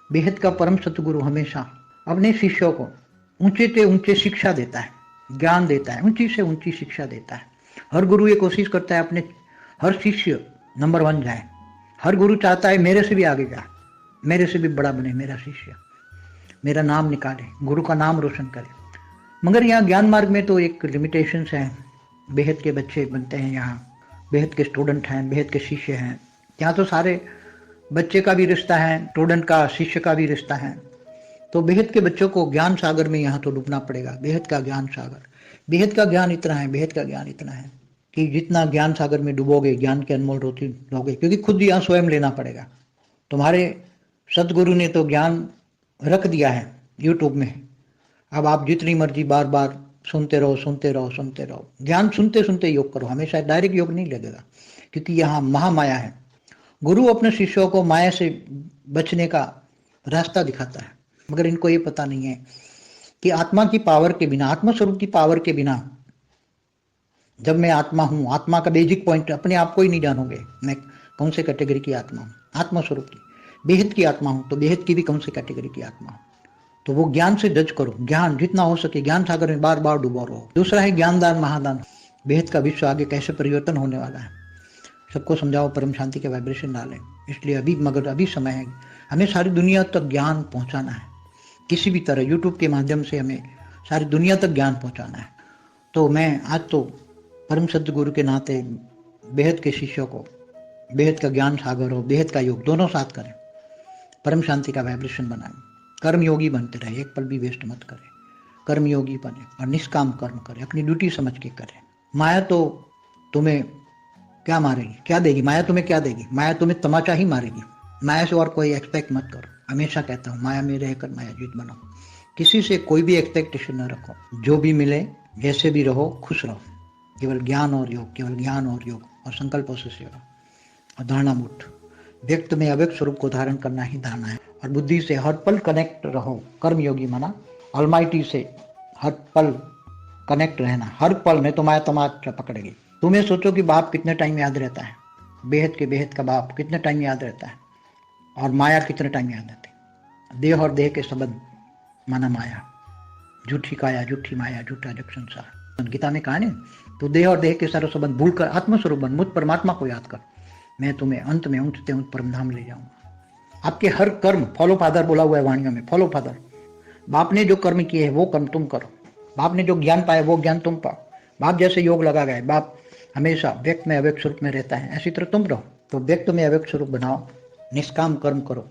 बेहद का परम सतगुरु हमेशा अपने शिष्यों को ऊंचे से ऊंचे शिक्षा देता है, ज्ञान देता है, ऊंची से ऊंची शिक्षा देता है। हर गुरु ये कोशिश करता है अपने हर शिष्य नंबर 1 जाए। हर गुरु चाहता है मेरे से भी आगे जाए, मेरे से भी बड़ा बने मेरा शिष्य, मेरा नाम निकाले, गुरु का नाम रोशन करे। मगर यहाँ ज्ञान मार्ग में तो एक लिमिटेशंस हैं। बेहद के बच्चे बनते हैं, यहाँ बेहद के स्टूडेंट हैं, बेहद के शिष्य हैं। यहाँ तो सारे बच्चे का भी रिश्ता है, स्टूडेंट का, शिष्य का भी रिश्ता है। तो बेहद के बच्चों को ज्ञान सागर में यहाँ तो डूबना पड़ेगा। बेहद का ज्ञान सागर, बेहद का ज्ञान इतना है, बेहद का ज्ञान इतना है कि जितना ज्ञान सागर में डूबोगे ज्ञान के अनमोल रोटी लोगे, क्योंकि खुद यहाँ स्वयं लेना पड़ेगा। तुम्हारे सदगुरु ने तो ज्ञान रख दिया है यूट्यूब में। अब आप जितनी मर्जी बार बार सुनते रहो, सुनते रहो, सुनते रहो। ज्ञान सुनते सुनते योग करो, हमेशा डायरेक्ट योग नहीं लगेगा, क्योंकि यहाँ महामाया है। गुरु अपने शिष्यों को माया से बचने का रास्ता दिखाता है, मगर इनको ये पता नहीं है कि आत्मा की पावर के बिना, आत्मा स्वरूप की पावर के बिना, जब मैं आत्मा हूँ, आत्मा का बेसिक पॉइंट अपने आप को ही नहीं जानोगे मैं कौन से कैटेगरी की आत्मा हूँ। आत्मा स्वरूप की, बेहद की आत्मा हूँ, तो बेहद की भी कौन से कैटेगरी की आत्मा हूँ। तो वो ज्ञान से जज करो, ज्ञान जितना हो सके ज्ञान सागर में बार बार डूबा रहो। दूसरा है ज्ञानदान महादान। बेहद का विश्व आगे कैसे परिवर्तन होने वाला है, सबको समझाओ, परम शांति के वाइब्रेशन डालें। इसलिए अभी, मगर अभी समय है, हमें सारी दुनिया तक ज्ञान पहुंचाना है। किसी भी तरह यूट्यूब के माध्यम से हमें सारी दुनिया तक ज्ञान पहुंचाना है। तो मैं आज तो परम सद्गुरु के नाते बेहद के शिष्यों को बेहद का ज्ञान सागर हो, बेहद का योग, दोनों साथ करें, परम शांति का वाइब्रेशन बनाएं, कर्म योगी बनते रहे, एक पल भी वेस्ट मत करें, कर्म योगी बने और निष्काम कर्म करें, अपनी ड्यूटी समझ के करें। माया तो तुम्हें क्या मारेगी, क्या देगी? माया तुम्हें क्या देगी? माया तुम्हें तमाचा ही मारेगी। माया से और कोई एक्सपेक्ट मत करो। हमेशा कहता हूँ, माया में रहकर माया जीत बनो। किसी से कोई भी एक्सपेक्टेशन न रखो, जो भी मिले जैसे भी रहो, खुश रहो। केवल ज्ञान और योग, केवल ज्ञान और योग और संकल्पों से सेवा और धारणा मुठ। व्यक्त में अव्यक्त स्वरूप को धारण करना ही धारणा है। और बुद्धि से हर पल कनेक्ट रहो, कर्म योगी माना, ऑलमाइटी से हर पल कनेक्ट रहना। हर पल में तो माया तमाचा पकड़ेगी। तुम्हें सोचो कि बाप कितने टाइम याद रहता है, बेहद के बेहद का बाप कितने टाइम याद रहता है, और माया कितने टाइम याद रहती है। देह और देह के संबंध माना माया, झूठी काया, झूठी माया, झूठा जग संसार। गीता में कहा नहीं, तो देह और देह के सारे संबंध भूल कर आत्मस्वरूप बन, मुझ परमात्मा को याद कर, मैं तुम्हें अंत में ऊंचते ऊंच परमधाम ले जाऊंगा। आपके हर कर्म, फॉलो फादर बोला हुआ है वाणियों में, फॉलो फादर। बाप ने जो कर्म किए हैं वो कर्म तुम करो, बाप ने जो ज्ञान पाया वो ज्ञान तुम पाओ। बाप जैसे योग लगा गए, बाप हमेशा व्यक्त में अव्यक्त स्वरूप में रहता है, ऐसी तरह तुम रहो। तो व्यक्त में अव्यक्त स्वरूप बनाओ, निष्काम कर्म करो,